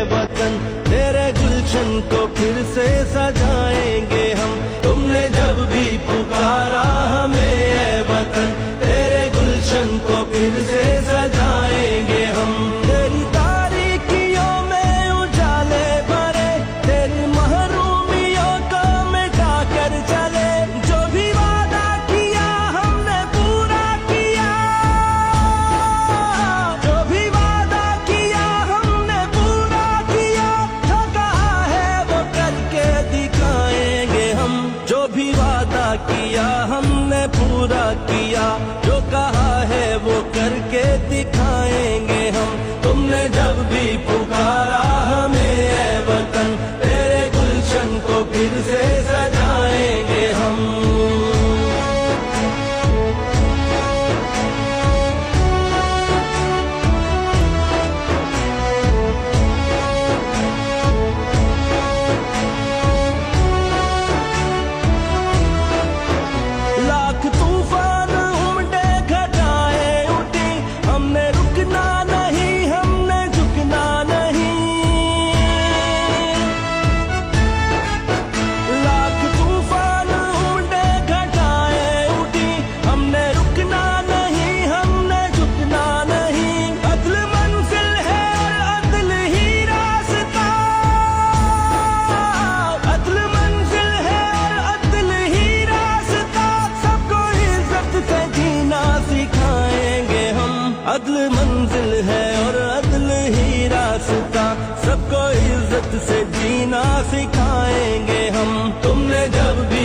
वतन, तेरे गुलशन को फिर से सजाएंगे हम। तुमने जब भी पुकारा हमें ऐ वतन, तेरे गुलशन को फिर से सजाएंगे हम। तेरी तारीकियों में उजाले भरे, तेरी महरूमियों को मिटा कर चले। जो भी वादा किया हमने पूरा किया, जो भी वादा किया हमने पूरा किया। जो कहा है वो करके दिखाएंगे हम। जो भी वादा किया हमने पूरा किया, जो कहा है वो करके दिखाएंगे हम। तुमने जब भी पुकारा हमें ऐ वतन, तेरे गुलशन को फिर से सजाएंगे हम। लाख तूफान उमड़े घटाएं उठी, हमने रुकना नहीं, हमने झुकना नहीं। लाख तूफान उमड़े घटाएं उठी, हमने रुकना नहीं, हमने झुकना नहीं। अदल मंजिल है और अदल ही रास्ता, अदल मंजिल है और अदल ही रास्ता। सबको इज्जत से जीना सिखाएंगे हम। अदल मंजिल है और अदल ही रास्ता, सबको इज्जत से जीना सिखाएंगे हम। तुमने जब भी